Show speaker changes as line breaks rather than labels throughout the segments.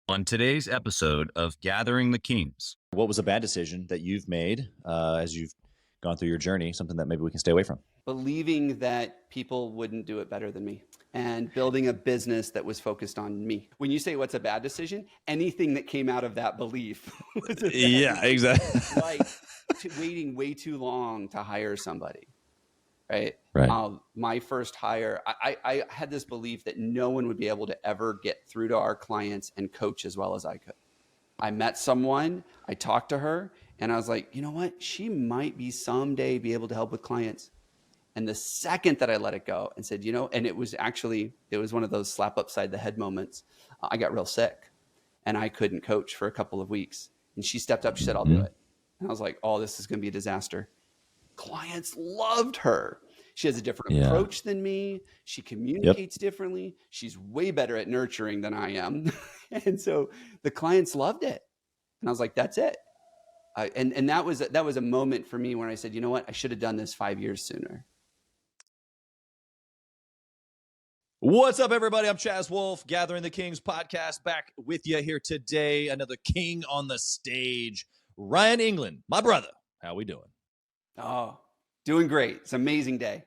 On today's episode of Gathering the Kings.
What was a bad decision that you've made as you've gone through your journey, something that maybe we can stay away from?
Believing that people wouldn't do it better than me and building a business that was focused on me. When you say what's a bad decision, anything that came out of that belief was a bad decision.
Exactly.
Like waiting way too long to hire somebody, right? My first hire, I had this belief that no one would be able to ever get through to our clients and coach as well as I could. I met someone, I talked to her, and I was like, you know what? She might be someday be able to help with clients. And the second that I let it go and said, and it was one of those slap upside the head moments. I got real sick and I couldn't coach for a couple of weeks. And she stepped up, she said, I'll do it. And I was like, oh, this is going to be a disaster. Clients loved her. She has a different approach than me. She communicates differently. She's way better at nurturing than I am. And so the clients loved it. And I was like, that's it. And that was a moment for me when I said, you know what? I should have done this 5 years sooner.
What's up, everybody? I'm Chaz Wolfe, Gathering the Kings podcast, back with you here today. Another king on the stage, Ryan Englin, my brother. How we doing?
Oh, doing great. It's an amazing day.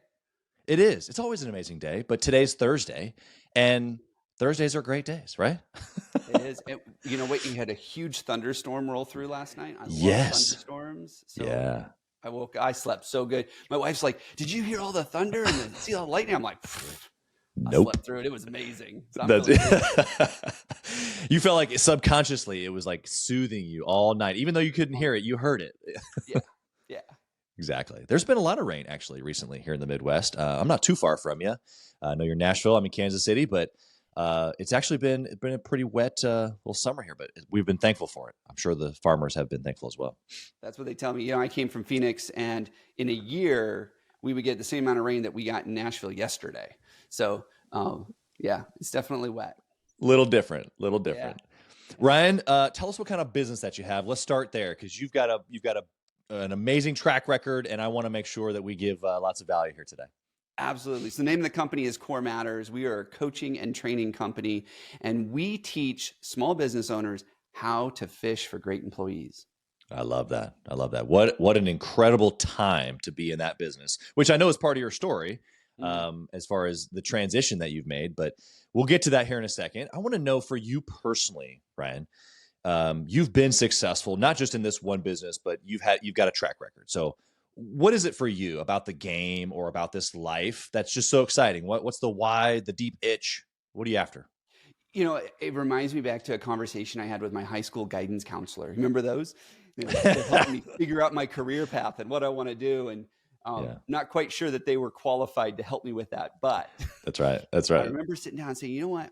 It is. It's always an amazing day, but today's Thursday, and Thursdays are great days, right?
It is. You know what? You had a huge thunderstorm roll through last night. I love thunderstorms. So I slept so good. My wife's like, did you hear all the thunder and see all the lightning? I'm like,
nope.
I slept through it. It was amazing. So
you felt like subconsciously it was like soothing you all night. Even though you couldn't hear it, you heard it.
Yeah.
Exactly. There's been a lot of rain actually recently here in the Midwest. I'm not too far from you. I know you're in Nashville. I'm in Kansas City, but it's actually been a pretty wet little summer here, but we've been thankful for it. I'm sure the farmers have been thankful as well.
That's what they tell me. I came from Phoenix, and in a year we would get the same amount of rain that we got in Nashville yesterday. So it's definitely wet.
Little different. Yeah. Ryan, tell us what kind of business that you have. Let's start there because you've got an amazing track record, and I want to make sure that we give lots of value here today.
Absolutely. So the name of the company is Core Matters. We are a coaching and training company, and we teach small business owners how to fish for great employees.
I love that. What an incredible time to be in that business, which I know is part of your story as far as the transition that you've made, but we'll get to that here in a second. I want to know for you personally, Ryan, you've been successful, not just in this one business, but you've got a track record. So what is it for you about the game or about this life that's just so exciting? What's the why, the deep itch? What are you after?
It reminds me back to a conversation I had with my high school guidance counselor. Remember those? They helped me figure out my career path and what I want to do. And not quite sure that they were qualified to help me with that, but
That's right.
I remember sitting down and saying, you know what?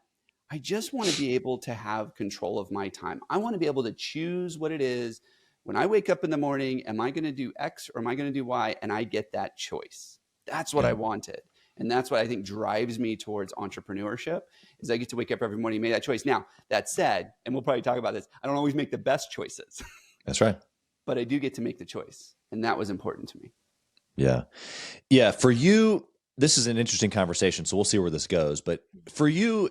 I just want to be able to have control of my time. I want to be able to choose what it is. When I wake up in the morning, am I going to do X or am I going to do Y? And I get that choice. That's what I wanted. And that's what I think drives me towards entrepreneurship is I get to wake up every morning and make that choice. Now, that said, and we'll probably talk about this, I don't always make the best choices.
That's right.
But I do get to make the choice. And that was important to me.
Yeah. Yeah. For you, this is an interesting conversation. So we'll see where this goes. But for you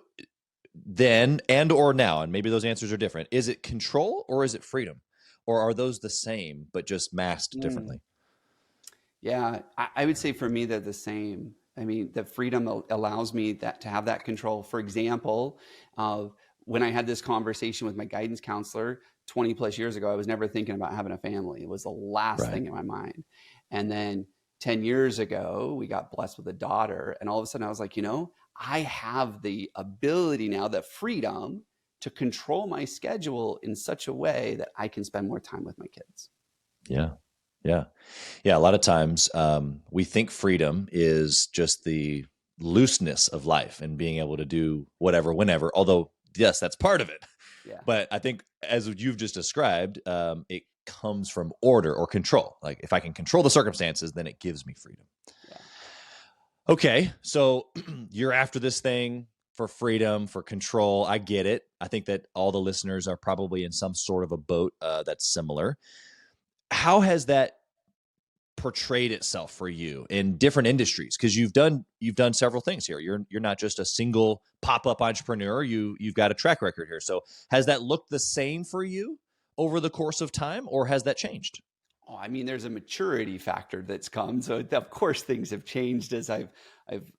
then and or now, and maybe those answers are different, is it control or is it freedom? Or are those the same, but just masked differently?
Yeah, I would say for me, they're the same. I mean, the freedom allows me to have that control. For example, when I had this conversation with my guidance counselor 20 plus years ago, I was never thinking about having a family. It was the last thing in my mind. And then 10 years ago, we got blessed with a daughter. And all of a sudden I was like, I have the ability now, the freedom to control my schedule in such a way that I can spend more time with my kids.
Yeah. A lot of times we think freedom is just the looseness of life and being able to do whatever, whenever, although yes, that's part of it.
Yeah.
But I think as you've just described, it comes from order or control. Like if I can control the circumstances, then it gives me freedom.
Yeah.
Okay. So you're after this thing for freedom, for control. I get it. I think that all the listeners are probably in some sort of a boat that's similar. How has that portrayed itself for you in different industries? Because you've done several things here. You're not just a single pop-up entrepreneur. You've got a track record here. So has that looked the same for you over the course of time, or has that changed?
Oh, I mean, there's a maturity factor that's come. So of course things have changed as I've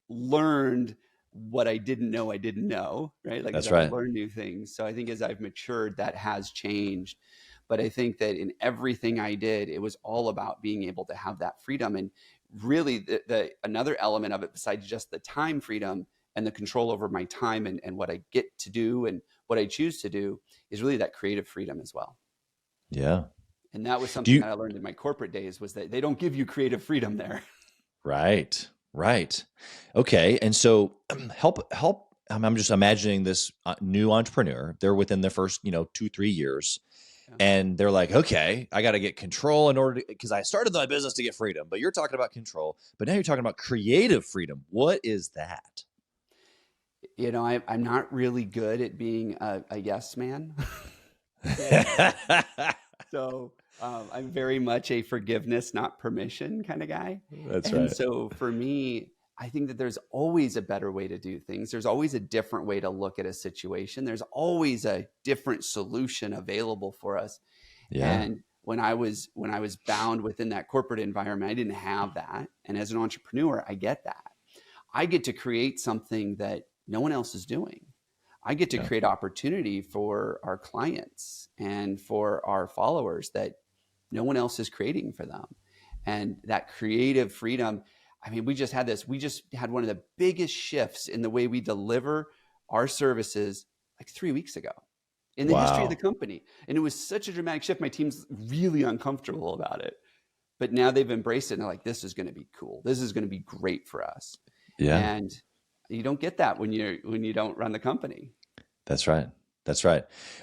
learned what I didn't know, right? Like,
That's
as
right.
I've learned new things. So I think as I've matured, that has changed. But I think that in everything I did, it was all about being able to have that freedom. And really the another element of it, besides just the time freedom and the control over my time and what I get to do and what I choose to do, is really that creative freedom as well.
Yeah.
And that was something that I learned in my corporate days, was that they don't give you creative freedom there.
Right. Okay. And so help. I'm just imagining this new entrepreneur. They're within the first, 2-3 years. Yeah. And they're like, okay, I got to get control in order to, because I started my business to get freedom, but you're talking about control, but now you're talking about creative freedom. What is that?
I'm not really good at being a yes man. So I'm very much a forgiveness, not permission kind of guy.
That's right.
And so for me, I think that there's always a better way to do things. There's always a different way to look at a situation. There's always a different solution available for us. Yeah. And when I was bound within that corporate environment, I didn't have that. And as an entrepreneur, I get that. I get to create something that no one else is doing. I get to create opportunity for our clients and for our followers that no one else is creating for them. And that creative freedom, I mean, we just had one of the biggest shifts in the way we deliver our services like 3 weeks ago in the history of the company. And it was such a dramatic shift. My team's really uncomfortable about it, but now they've embraced it and they're like, this is going to be cool. This is going to be great for us. Yeah. And you don't get that when you don't run the company.
That's right.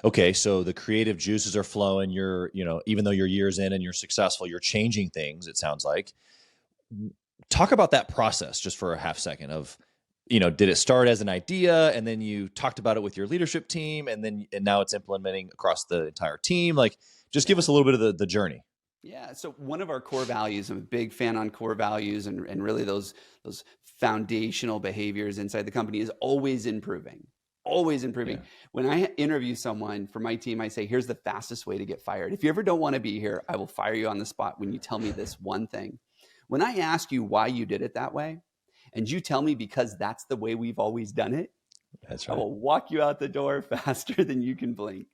Okay. So the creative juices are flowing. You're, even though you're years in and you're successful, you're changing things, it sounds like. Talk about that process just for a half second of, did it start as an idea and then you talked about it with your leadership team and now it's implementing across the entire team? Like, just give us a little bit of the journey.
Yeah. So one of our core values, I'm a big fan on core values and really those foundational behaviors inside the company, is always improving. Yeah. When I interview someone for my team, I say, here's the fastest way to get fired. If you ever don't want to be here, I will fire you on the spot when you tell me this one thing. When I ask you why you did it that way, and you tell me because that's the way we've always done it, that's right, I will walk you out the door faster than you can blink.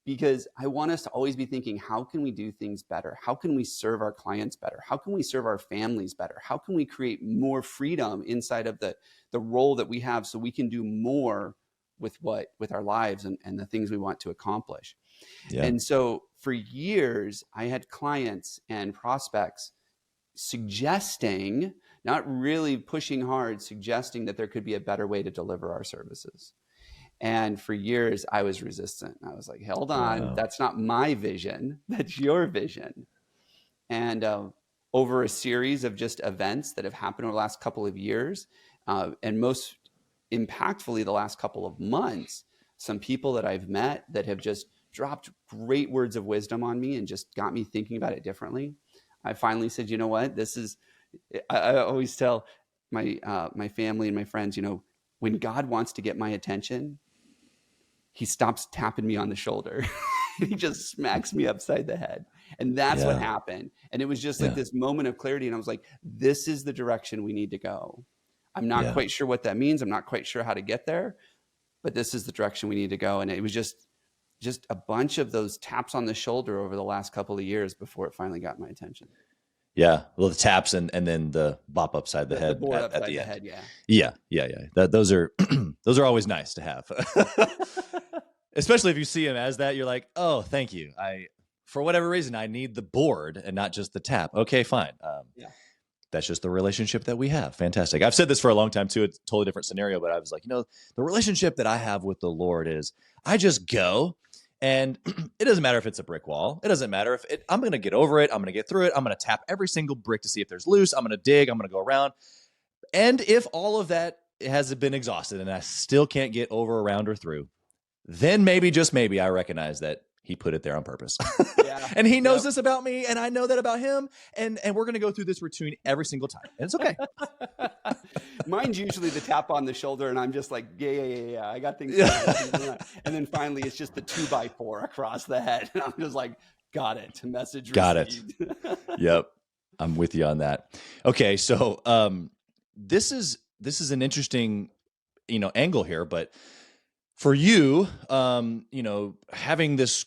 Because I want us to always be thinking, how can we do things better? How can we serve our clients better? How can we serve our families better? How can we create more freedom inside of the role that we have so we can do more with our lives and the things we want to accomplish? Yeah. And so for years, I had clients and prospects suggesting, not really pushing hard, suggesting that there could be a better way to deliver our services. And for years, I was resistant. I was like, hold on, that's not my vision. That's your vision. And over a series of just events that have happened over the last couple of years, and most impactfully the last couple of months, some people that I've met that have just dropped great words of wisdom on me and just got me thinking about it differently. I finally said, you know what, I always tell my family and my friends, when God wants to get my attention, he stops tapping me on the shoulder. He just smacks me upside the head. And that's what happened. And it was just like this moment of clarity. And I was like, this is the direction we need to go. I'm not quite sure what that means. I'm not quite sure how to get there, but this is the direction we need to go. And it was just a bunch of those taps on the shoulder over the last couple of years before it finally got my attention. Yeah.
Well, the taps and then the bop upside the head.
The board upside the head.
Yeah. Those are always nice to have. Especially if you see him as that, you're like, oh, thank you. For whatever reason, I need the board and not just the tap. Okay, fine. That's just the relationship that we have. Fantastic. I've said this for a long time too. It's a totally different scenario, but I was like, the relationship that I have with the Lord is I just go, and it doesn't matter if it's a brick wall. It doesn't matter I'm going to get over it. I'm going to get through it. I'm going to tap every single brick to see if there's loose. I'm going to dig. I'm going to go around. And if all of that has been exhausted and I still can't get over, around, or through, then maybe, just maybe, I recognize that he put it there on purpose.
Yeah.
And he knows this about me, and I know that about him. And we're going to go through this routine every single time. And it's okay.
Mine's usually the tap on the shoulder, and I'm just like, yeah. I got things. And then finally, it's just the 2x4 across the head. And I'm just like, got it. Message received.
Got it. Yep. I'm with you on that. Okay. So this is an interesting, angle here, but for you, having this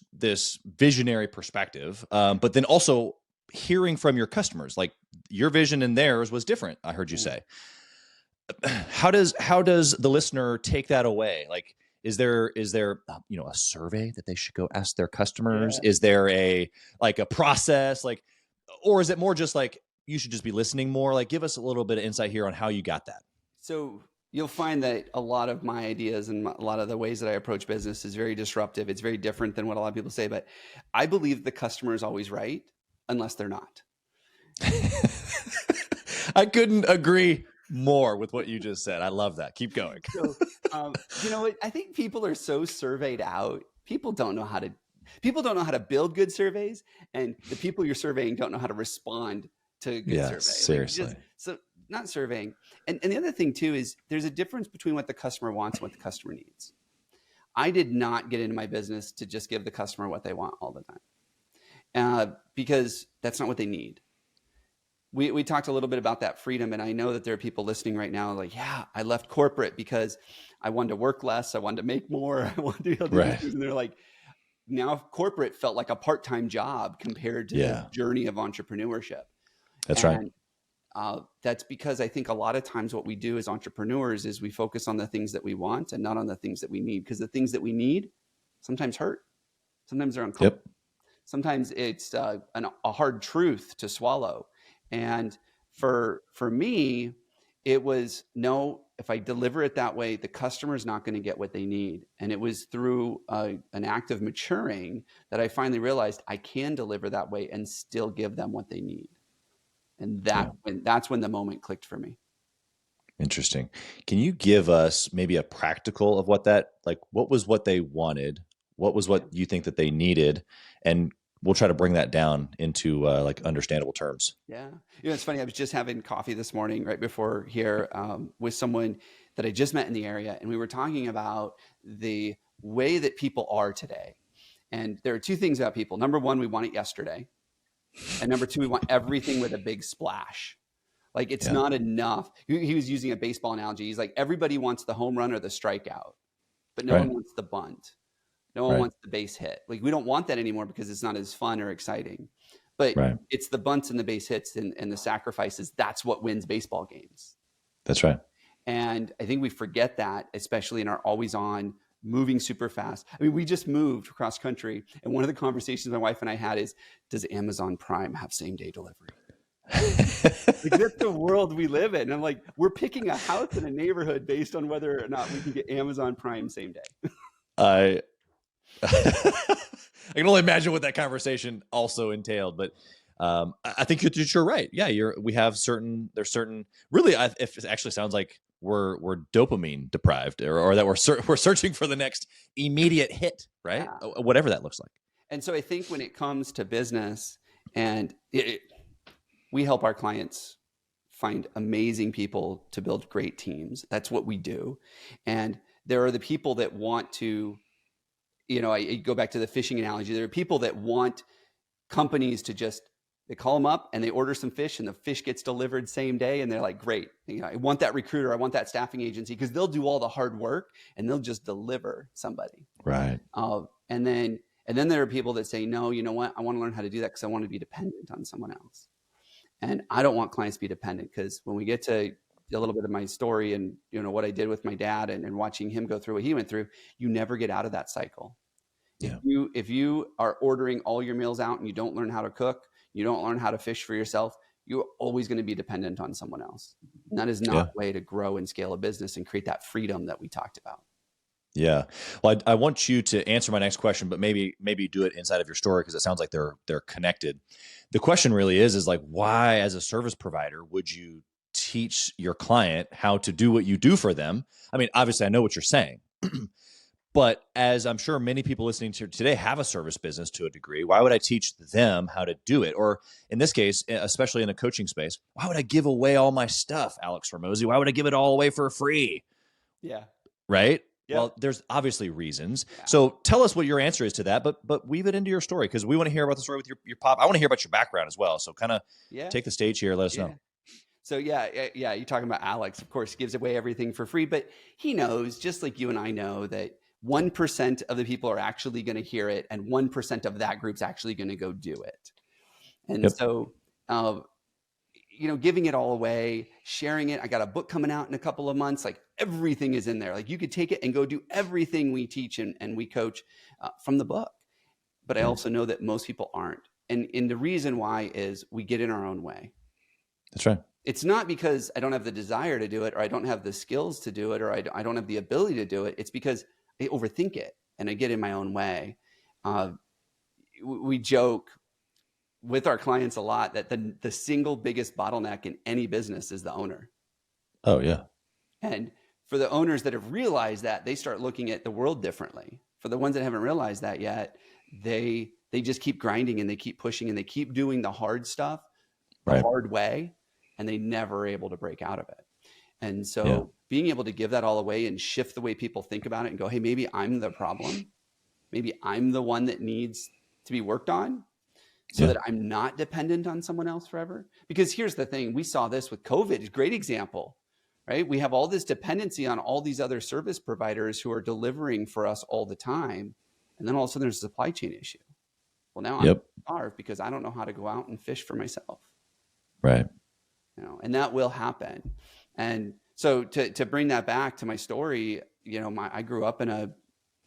visionary perspective, but then also hearing from your customers, like your vision and theirs was different. I heard you say. How does the listener take that away? Like, is there a survey that they should go ask their customers? Yeah. Is there a process, or is it more just like you should just be listening more? Like, give us a little bit of insight here on how you got that.
So you'll find that a lot of my ideas and a lot of the ways that I approach business is very disruptive. It's very different than what a lot of people say, but I believe the customer is always right unless they're not.
I couldn't agree more with what you just said. I love that. Keep going.
So, I think people are so surveyed out. People don't know how to build good surveys, and the people you're surveying don't know how to respond to good surveys.
Seriously.
So not surveying. And the other thing too is there's a difference between what the customer wants and what the customer needs. I did not get into my business to just give the customer what they want all the time, because that's not what they need. We talked a little bit about that freedom, and I know that there are people listening right now like, yeah, I left corporate because I wanted to work less, I wanted to make more, I wanted to be able to do things. And they're like, now corporate felt like a part-time job compared to the journey of entrepreneurship.
That's right.
That's because I think a lot of times what we do as entrepreneurs is we focus on the things that we want and not on the things that we need, because the things that we need sometimes hurt. Sometimes they're uncomfortable. Yep. Sometimes it's a hard truth to swallow. And for me, it was, no, if I deliver it that way, the customer is not going to get what they need. And it was through an act of maturing that I finally realized I can deliver that way and still give them what they need. And that's when the moment clicked for me.
Interesting. Can you give us maybe a practical of what was what they wanted? What was what you think that they needed? And we'll try to bring that down into understandable terms.
Yeah. It's funny. I was just having coffee this morning right before here with someone that I just met in the area. And we were talking about the way that people are today. And there are two things about people. Number one, we want it yesterday. And number two, we want everything with a big splash. Like, it's not enough. He was using a baseball analogy. He's like, everybody wants the home run or the strikeout, but no one wants the bunt. No one wants the base hit. Like, we don't want that anymore because it's not as fun or exciting. But it's the bunts and the base hits and the sacrifices. That's what wins baseball games.
That's right.
And I think we forget that, especially in our always on, moving super fast. I mean, we just moved across country. And one of the conversations my wife and I had is, does Amazon Prime have same day delivery? Like, that's the world we live in. And I'm like, we're picking a house in a neighborhood based on whether or not we can get Amazon Prime same day.
I can only imagine what that conversation also entailed, but I think you're right. Yeah, there's certain really, if it actually sounds like we're dopamine deprived, or that we're searching for the next immediate hit, right? Yeah. Whatever that looks like.
And so I think when it comes to business, and we help our clients find amazing people to build great teams. That's what we do. And there are the people that want to, I go back to the fishing analogy. There are people that want companies to just, they call them up and they order some fish and the fish gets delivered same day. And they're like, great. I want that recruiter. I want that staffing agency, because they'll do all the hard work and they'll just deliver somebody.
Right.
And then there are people that say, no, you know what? I want to learn how to do that because I want to be dependent on someone else. And I don't want clients to be dependent, because when we get to a little bit of my story and, what I did with my dad and watching him go through what he went through, you never get out of that cycle. Yeah. If you are ordering all your meals out and you don't learn how to cook, you don't learn how to fish for yourself, you're always going to be dependent on someone else. And that is not a way to grow and scale a business and create that freedom that we talked about.
Yeah. Well, I want you to answer my next question, but maybe do it inside of your story, because it sounds like they're connected. The question really is like, why, as a service provider, would you teach your client how to do what you do for them? I mean, obviously I know what you're saying, But as I'm sure many people listening to today have a service business to a degree, why would I teach them how to do it? Or in this case, especially in a coaching space, why would I give away all my stuff, Alex Hormozi? Why would I give it all away for free?
Yeah.
Right?
Yep.
Well, there's obviously reasons.
Yeah.
So tell us what your answer is to that, but weave it into your story, because we want to hear about the story with your pop. I want to hear about your background as well. So kind of take the stage here. Let us know.
So yeah, you're talking about Alex, of course, gives away everything for free, but he knows, just like you and I know, that 1% of the people are actually going to hear it, and 1% of that group's actually going to go do it. And so, giving it all away, sharing it. I got a book coming out in a couple of months. Like, everything is in there. Like, you could take it and go do everything we teach and we coach from the book. But I also know that most people aren't. And the reason why is we get in our own way.
That's right.
It's not because I don't have the desire to do it, or I don't have the skills to do it, or I don't have the ability to do it. It's because I overthink it and I get in my own way. We joke with our clients a lot that the single biggest bottleneck in any business is the owner.
Oh, yeah.
And for the owners that have realized that, they start looking at the world differently. For the ones that haven't realized that yet, they just keep grinding and they keep pushing and they keep doing the hard stuff the hard way, and they never are able to break out of it. And so being able to give that all away and shift the way people think about it and go, hey, maybe I'm the problem. Maybe I'm the one that needs to be worked on, so that I'm not dependent on someone else forever. Because here's the thing, we saw this with COVID, great example, right? We have all this dependency on all these other service providers who are delivering for us all the time. And then all of a sudden there's a supply chain issue. Well, now I'm starved because I don't know how to go out and fish for myself.
Right.
And that will happen. And so to bring that back to my story, I grew up in a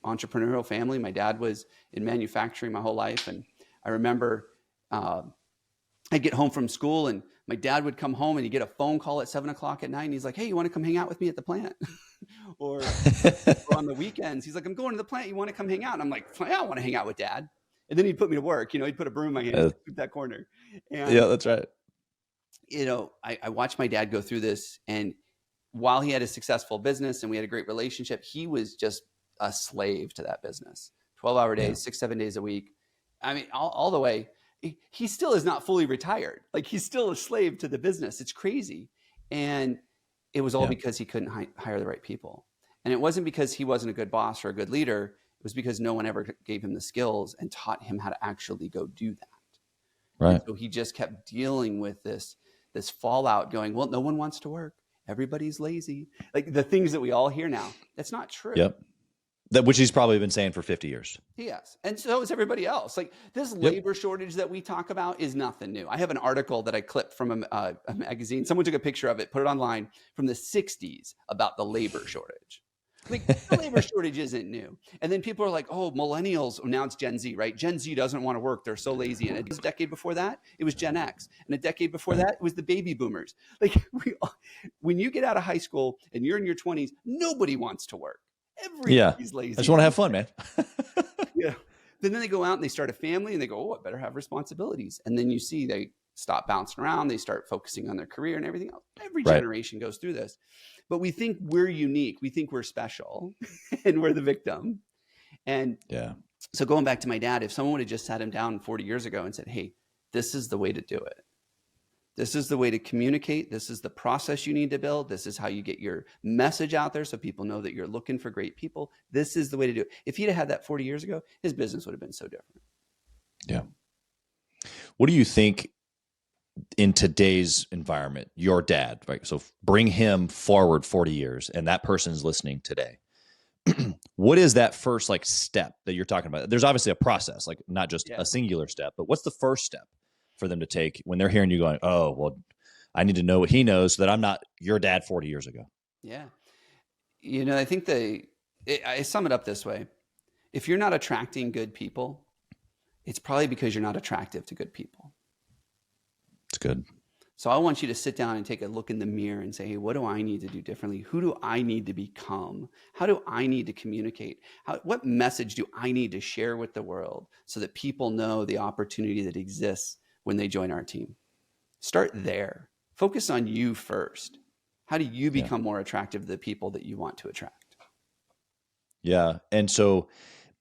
entrepreneurial family. My dad was in manufacturing my whole life. And I remember I'd get home from school and my dad would come home and he'd get a phone call at 7:00 at night. And he's like, hey, you want to come hang out with me at the plant? or on the weekends, he's like, I'm going to the plant. You want to come hang out? And I'm like, yeah, I want to hang out with Dad. And then he'd put me to work. He'd put a broom in my hand and sweep that corner. And,
yeah, that's right.
I watched my dad go through this. And while he had a successful business and we had a great relationship, he was just a slave to that business. 12-hour days, 6-7 days a week. I mean, all the way. He still is not fully retired. Like, he's still a slave to the business. It's crazy. And it was all because he couldn't hire the right people. And it wasn't because he wasn't a good boss or a good leader. It was because no one ever gave him the skills and taught him how to actually go do that. Right. And so he just kept dealing with this fallout, going, well, no one wants to work. Everybody's lazy. Like the things that we all hear now. That's not true.
Yep. Which he's probably been saying for 50 years.
Yes. And so is everybody else. Like, this labor shortage that we talk about is nothing new. I have an article that I clipped from a magazine. Someone took a picture of it, put it online, from the 60s about the labor shortage. Like, the labor shortage isn't new. And then people are like, oh, millennials. Now it's Gen Z, right? Gen Z doesn't want to work. They're so lazy. And a decade before that, it was Gen X. And a decade before that, it was the baby boomers. Like, when you get out of high school and you're in your 20s, nobody wants to work. Everybody's lazy.
I just want to have fun, man.
Then they go out and they start a family and they go, oh, I better have responsibilities. And then you see they stop bouncing around. They start focusing on their career and everything else. Every generation goes through this. But we think we're unique. We think we're special and we're the victim. And so going back to my dad, if someone would have just sat him down 40 years ago and said, hey, this is the way to do it. This is the way to communicate. This is the process you need to build. This is how you get your message out there so people know that you're looking for great people. This is the way to do it. If he'd have had that 40 years ago, his business would have been so different.
Yeah. What do you think in today's environment, your dad, right? So bring him forward 40 years and that person's listening today. What is that first step that you're talking about? There's obviously a process, not just a singular step, but what's the first step for them to take when they're hearing you going, oh, well, I need to know what he knows so that I'm not your dad 40 years ago?
Yeah. I think I sum it up this way. If you're not attracting good people, it's probably because you're not attractive to good people.
It's good.
So I want you to sit down and take a look in the mirror and say, hey, what do I need to do differently? Who do I need to become? How do I need to communicate? What message do I need to share with the world so that people know the opportunity that exists when they join our team? Start there. Focus on you first. How do you become more attractive to the people that you want to attract?
Yeah. And so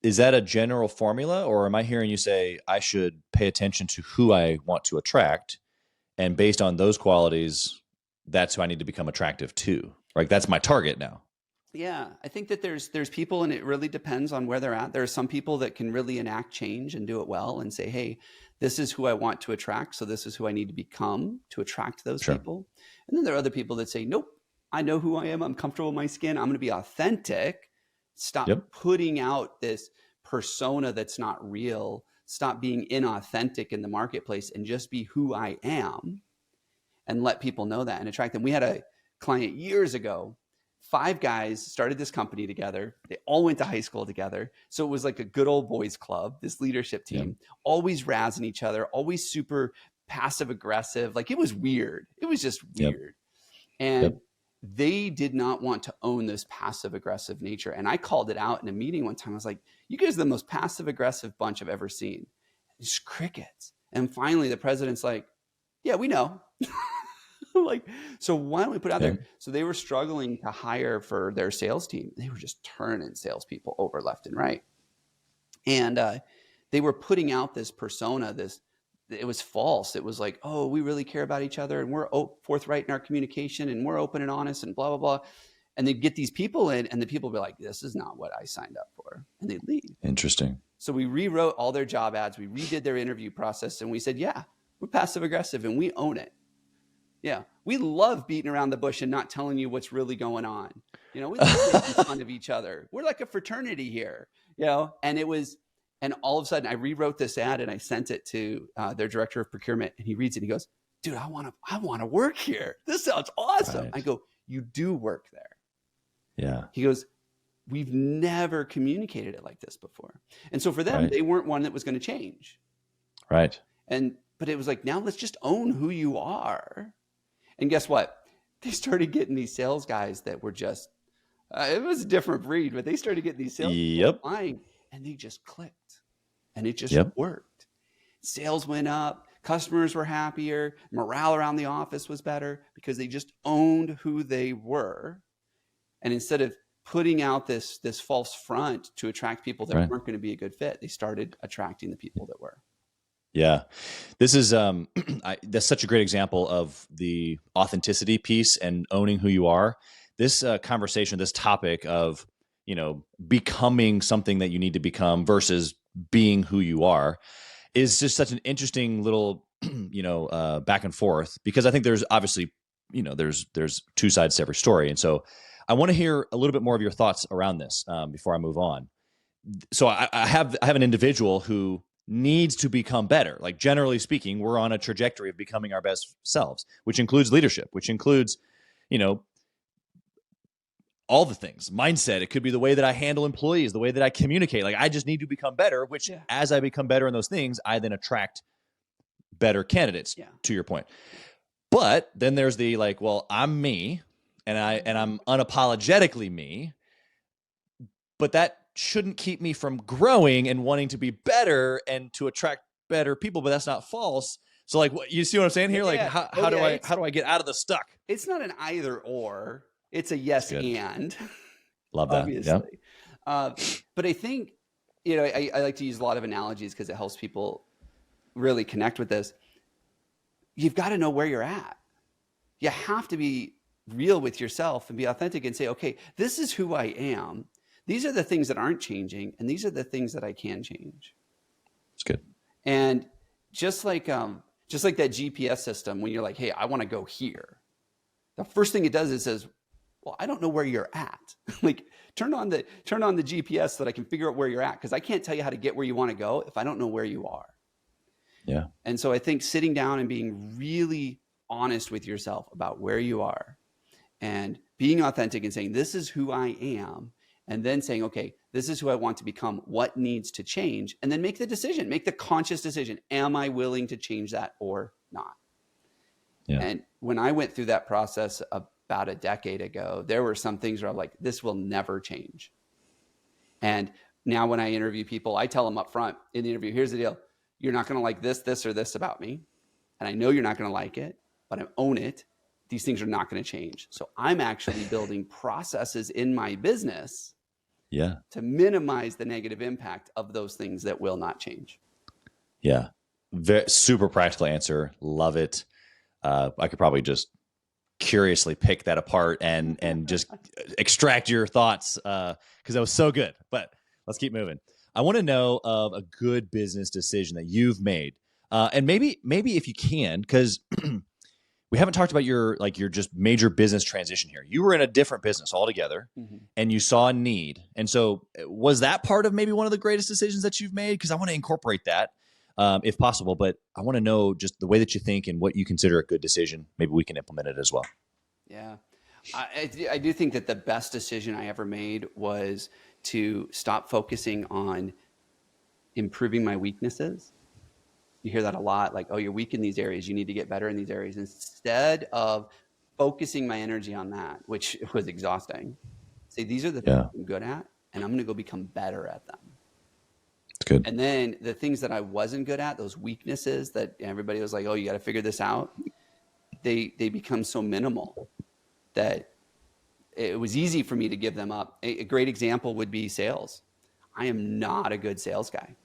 is that a general formula, or am I hearing you say I should pay attention to who I want to attract, and based on those qualities, that's who I need to become attractive to? Like, that's my target now.
Yeah, I think that there's people, and it really depends on where they're at. There are some people that can really enact change and do it well and say, hey, this is who I want to attract, so this is who I need to become to attract those
Sure.
people. And then there are other people that say, nope, I know who I am. I'm comfortable in my skin. I'm going to be authentic. Stop
Yep.
putting out this persona that's not real. Stop being inauthentic in the marketplace and just be who I am and let people know that and attract them. We had a client years ago. 5 guys started this company together. They all went to high school together. So it was like a good old boys club, this leadership team, always razzing each other, always super passive aggressive. Like, it was weird. It was just weird. And they did not want to own this passive aggressive nature. And I called it out in a meeting one time. I was like, you guys are the most passive aggressive bunch I've ever seen. It's crickets. And finally the president's like, yeah, we know. Like, so why don't we put it out there? So they were struggling to hire for their sales team. They were just turning salespeople over left and right. And they were putting out this persona, it was false. It was like, oh, we really care about each other and we're forthright in our communication and we're open and honest and blah, blah, blah. And they'd get these people in and the people would be like, this is not what I signed up for. And they'd leave.
Interesting.
So we rewrote all their job ads. We redid their interview process and we said, yeah, we're passive aggressive and we own it. Yeah, we love beating around the bush and not telling you what's really going on. We love making fun of each other. We're like a fraternity here, and all of a sudden I rewrote this ad and I sent it to their director of procurement, and he reads it and he goes, dude, I want to work here. This sounds awesome. Right. I go, you do work there.
Yeah.
He goes, we've never communicated it like this before. And so for them, they weren't one that was going to change.
Right.
But it was like, now let's just own who you are. And guess what? They started getting these sales guys that were just, it was a different breed, but they started getting these sales guys flying, and they just clicked. And it just worked. Sales went up. Customers were happier. Morale around the office was better because they just owned who they were. And instead of putting out this false front to attract people that weren't going to be a good fit, they started attracting the people that were.
Yeah, this is that's such a great example of the authenticity piece and owning who you are. This conversation, this topic of becoming something that you need to become versus being who you are, is just such an interesting little back and forth, because I think there's obviously there's 2 sides to every story, and so I want to hear a little bit more of your thoughts around this before I move on. So I have an individual who needs to become better. Like, generally speaking, we're on a trajectory of becoming our best selves, which includes leadership, which includes, all the things, mindset. It could be the way that I handle employees, the way that I communicate. Like, I just need to become better, which as I become better in those things, I then attract better candidates, to your point. But then there's the I'm me and I'm unapologetically me, but that shouldn't keep me from growing and wanting to be better and to attract better people, but that's not false. So you see what I'm saying here? How do I get out of the stuck?
It's not an either or, it's a yes and.
Love that.
Obviously. Yeah. But I think, I like to use a lot of analogies because it helps people really connect with this. You've got to know where you're at. You have to be real with yourself and be authentic and say, okay, this is who I am. These are the things that aren't changing, and these are the things that I can change.
That's good.
And just like that GPS system, when you're like, hey, I want to go here, the first thing it does is says, well, I don't know where you're at. Turn on the GPS so that I can figure out where you're at, because I can't tell you how to get where you want to go if I don't know where you are.
Yeah.
And so I think sitting down and being really honest with yourself about where you are and being authentic and saying, this is who I am. And then saying, okay, this is who I want to become. What needs to change? And then make the decision, make the conscious decision. Am I willing to change that or not? Yeah. And when I went through that process about a decade ago, there were some things where I'm like, this will never change. And now when I interview people, I tell them up front in the interview, here's the deal. You're not going to like this, or this about me. And I know you're not going to like it, but I own it. These things are not going to change. So I'm actually building processes in my business to minimize the negative impact of those things that will not change.
Yeah. Super practical answer. Love it. I could probably just curiously pick that apart and just extract your thoughts because that was so good. But let's keep moving. I want to know of a good business decision that you've made, and maybe if you can, because we haven't talked about your just major business transition here. You were in a different business altogether, and you saw a need, and so was that part of maybe one of the greatest decisions that you've made? Because I want to incorporate that. If possible, but I want to know just the way that you think and what you consider a good decision. Maybe we can implement it as well.
Yeah. I do think that the best decision I ever made was to stop focusing on improving my weaknesses. You hear that a lot, like, oh, you're weak in these areas, you need to get better in these areas. Instead of focusing my energy on that, which was exhausting, say, these are the things I'm good at, and I'm going to go become better at them.
Good.
And then the things that I wasn't good at, those weaknesses that everybody was like, oh, you got to figure this out. They become so minimal that it was easy for me to give them up. A great example would be sales. I am not a good sales guy.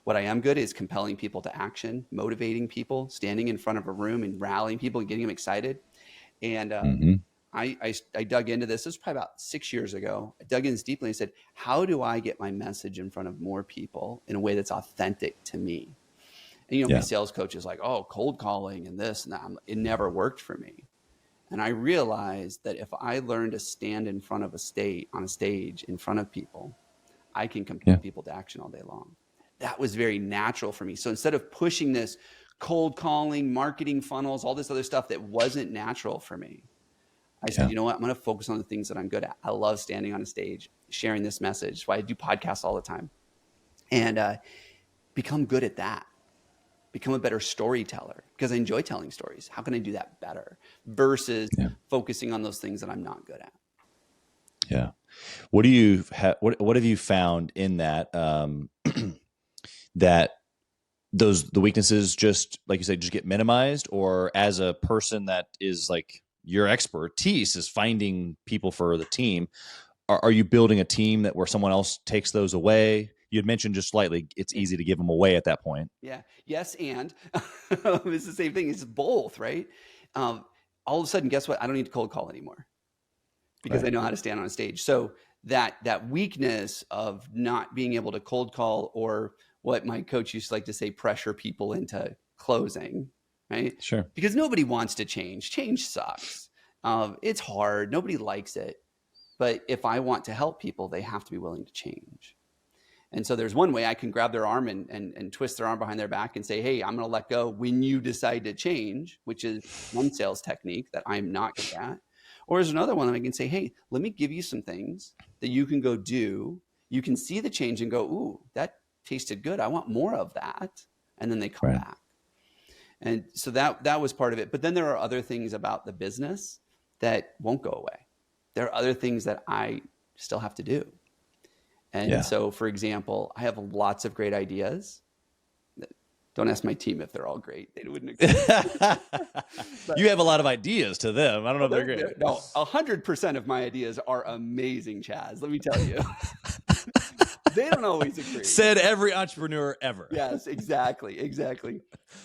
What I am good is compelling people to action, motivating people, standing in front of a room and rallying people and getting them excited. And I dug into this. This was probably about 6 years ago. I dug in this deeply and said, how do I get my message in front of more people in a way that's authentic to me? And, my sales coach is like, oh, cold calling and this and that. It never worked for me. And I realized that if I learn to stand in front of on a stage in front of people, I can compel people to action all day long. That was very natural for me. So instead of pushing this cold calling, marketing funnels, all this other stuff that wasn't natural for me, I said, you know what? I'm going to focus on the things that I'm good at. I love standing on a stage, sharing this message. That's why I do podcasts all the time. And become good at that. Become a better storyteller because I enjoy telling stories. How can I do that better versus focusing on those things that I'm not good at?
Yeah. What do you what have you found in that that the weaknesses, just like you said, just get minimized, or as a person that is like your expertise is finding people for the team, are you building a team where someone else takes those away? You had mentioned just slightly, it's easy to give them away at that point.
Yeah. Yes. And it's the same thing. It's both, right? All of a sudden, guess what? I don't need to cold call anymore because I know how to stand on a stage. So that weakness of not being able to cold call, or what my coach used to like to say, pressure people into closing, right?
Sure.
Because nobody wants to change. Change sucks. It's hard. Nobody likes it. But if I want to help people, they have to be willing to change. And so there's one way I can grab their arm and twist their arm behind their back and say, hey, I'm going to let go when you decide to change, which is one sales technique that I'm not good at. Or there's another one that I can say, hey, let me give you some things that you can go do. You can see the change and go, ooh, that tasted good. I want more of that. And then they come back. And so that was part of it. But then there are other things about the business that won't go away. There are other things that I still have to do. And so, for example, I have lots of great ideas. Don't ask my team if they're all great. They wouldn't agree.
You have a lot of ideas to them. I don't know if they're great.
No, 100% of my ideas are amazing, Chaz. Let me tell you. They don't always agree.
Said every entrepreneur ever.
Yes, exactly.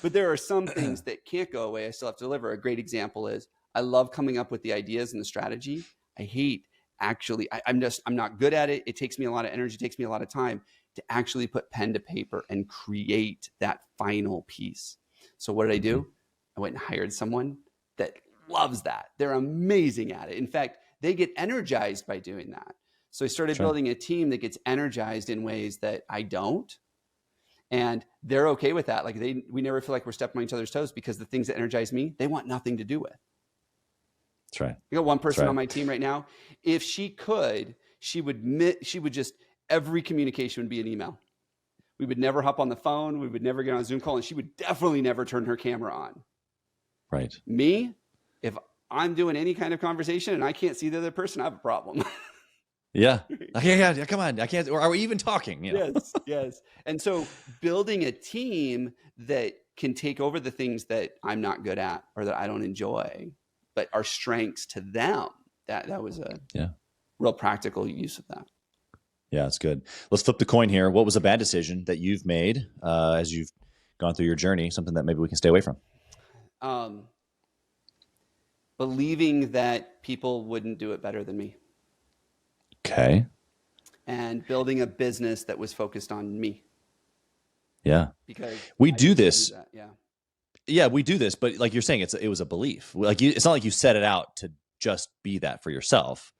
But there are some things that can't go away. I still have to deliver. A great example is I love coming up with the ideas and the strategy. I hate I'm not good at it. It takes me a lot of energy. It takes me a lot of time to actually put pen to paper and create that final piece. So what did I do? I went and hired someone that loves that. They're amazing at it. In fact, they get energized by doing that. So I started building a team that gets energized in ways that I don't. And they're okay with that. Like we never feel like we're stepping on each other's toes because the things that energize me, they want nothing to do with.
That's right.
You got one person on my team right now. If she could, she would just, every communication would be an email. We would never hop on the phone. We would never get on a Zoom call, and she would definitely never turn her camera on.
Right.
Me, if I'm doing any kind of conversation and I can't see the other person, I have a problem.
Yeah. Come on. I can't. Or are we even talking?
Yes. And so building a team that can take over the things that I'm not good at or that I don't enjoy, but are strengths to them. That was a real practical use of that.
Yeah, that's good. Let's flip the coin here. What was a bad decision that you've made as you've gone through your journey? Something that maybe we can stay away from.
Believing that people wouldn't do it better than me.
Okay.
And building a business that was focused on me.
Yeah.
Because
we do this.
Yeah.
Yeah, we do this, but like you're saying, it was a belief. Like it's not like you set it out to just be that for yourself.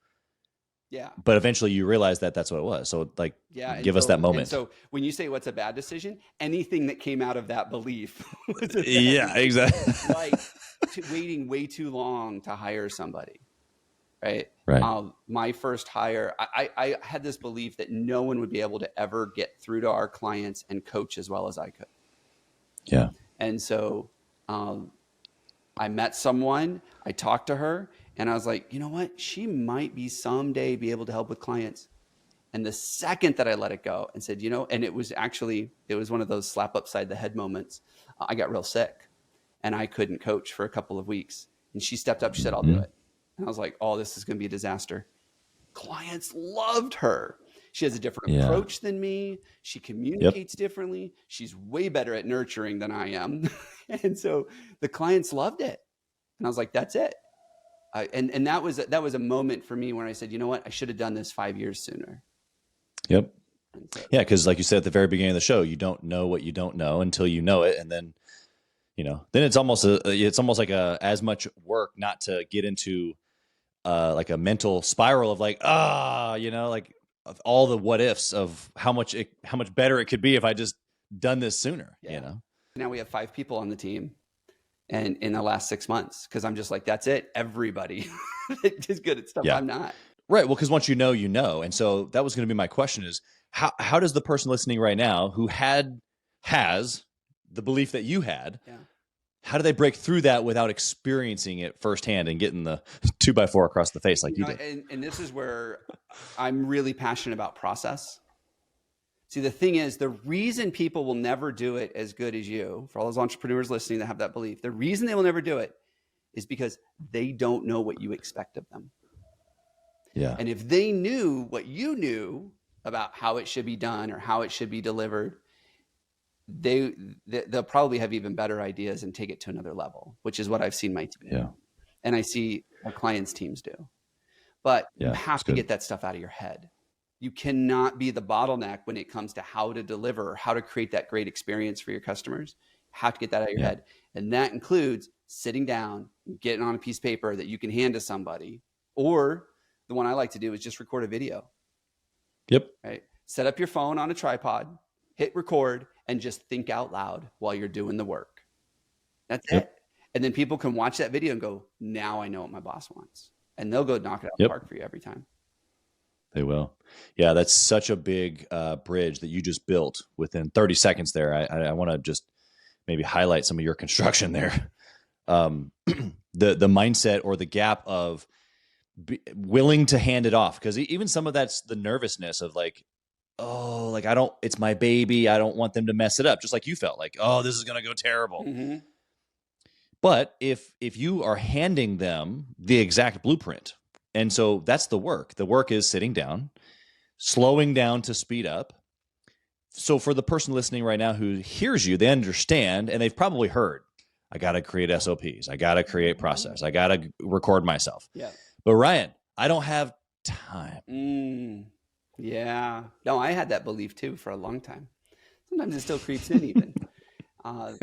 Yeah.
But eventually you realize that that's what it was. So like, give us that moment.
And so when you say what's a bad decision, anything that came out of that belief was a bad
decision. Exactly.
Like waiting way too long to hire somebody. Right. My first hire, I had this belief that no one would be able to ever get through to our clients and coach as well as I could.
Yeah.
And so I met someone, I talked to her, and I was like, you know what? She might be someday be able to help with clients. And the second that I let it go and said, and it was one of those slap upside the head moments. I got real sick and I couldn't coach for a couple of weeks. And she stepped up, she said, I'll do it. And I was like, oh, this is going to be a disaster. Clients loved her. She has a different approach than me. She communicates differently. She's way better at nurturing than I am. And so the clients loved it. And I was like, that's it. And that was a moment for me when I said, you know what? I should have done this 5 years sooner.
Yep. Yeah. Cause like you said, at the very beginning of the show, you don't know what you don't know until you know it. And then, then it's almost like as much work not to get into like a mental spiral of like, like of all the what ifs of how much better it could be if I just done this sooner,
Now we have 5 people on the team and in the last 6 months, because I'm just like, that's it. Everybody is good at stuff I'm not.
Right. Well, because once you know. And so that was going to be my question is how does the person listening right now who has the belief that you had, how do they break through that without experiencing it firsthand and getting the 2x4 across the face like you did?
And this is where I'm really passionate about process. See, the thing is, the reason people will never do it as good as you, for all those entrepreneurs listening that have that belief, the reason they will never do it is because they don't know what you expect of them.
Yeah.
And if they knew what you knew about how it should be done or how it should be delivered, they'll probably have even better ideas and take it to another level, which is what I've seen my team do. And I see our clients' teams do. But you have to get that stuff out of your head. You cannot be the bottleneck when it comes to how to deliver or how to create that great experience for your customers. You have to get that out of your head. And that includes sitting down, getting on a piece of paper that you can hand to somebody. Or the one I like to do is just record a video.
Yep.
Right. Set up your phone on a tripod, hit record, and just think out loud while you're doing the work. That's it. And then people can watch that video and go, now I know what my boss wants. And they'll go knock it out of the park for you every time.
They will. Yeah, that's such a big bridge that you just built within 30 seconds there. I want to just maybe highlight some of your construction there. The mindset or the gap of willing to hand it off. Because even some of that's the nervousness of like, oh, like it's my baby. I don't want them to mess it up. Just like you felt like, oh, this is going to go terrible. Mm-hmm. But if you are handing them the exact blueprint, and so that's the work. The work is sitting down, slowing down to speed up. So for the person listening right now who hears you, they understand, and they've probably heard, I got to create SOPs. I got to create process. I got to record myself.
Yeah.
But Ryan, I don't have time.
Yeah. No, I had that belief too for a long time. Sometimes it still creeps in even. I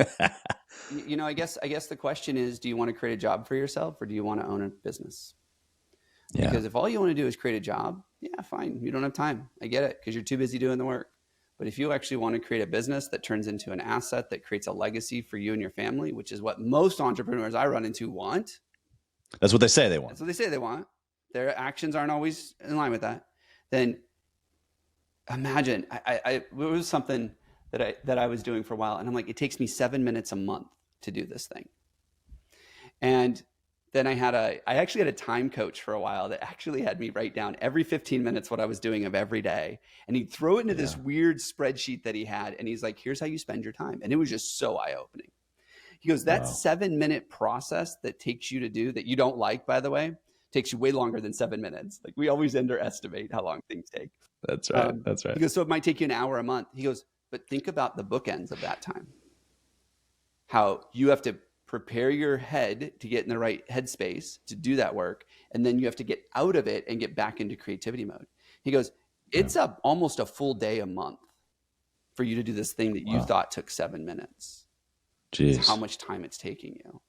guess the question is, do you want to create a job for yourself or do you want to own a business? Yeah. Because if all you want to do is create a job, yeah, fine. You don't have time. I get it because you're too busy doing the work. But if you actually want to create a business that turns into an asset that creates a legacy for you and your family, which is what most entrepreneurs I run into want.
That's what they say they want.
That's what they say they want. Their actions aren't always in line with that. Then imagine, it was something that I was doing for a while. And I'm like, it takes me 7 minutes a month to do this thing. And then I actually had a time coach for a while that actually had me write down every 15 minutes what I was doing of every day. And he'd throw it into this weird spreadsheet that he had. And he's like, here's how you spend your time. And it was just so eye-opening. He goes, that 7 minute process that takes you to do that you don't like, by the way, takes you way longer than 7 minutes. Like we always underestimate how long things take.
That's right. That's right.
He goes, so it might take you an hour a month. He goes, but think about the bookends of that time. How you have to prepare your head to get in the right headspace to do that work. And then you have to get out of it and get back into creativity mode. He goes, it's almost a full day a month for you to do this thing that you thought took 7 minutes.
Jeez.
That's how much time it's taking you.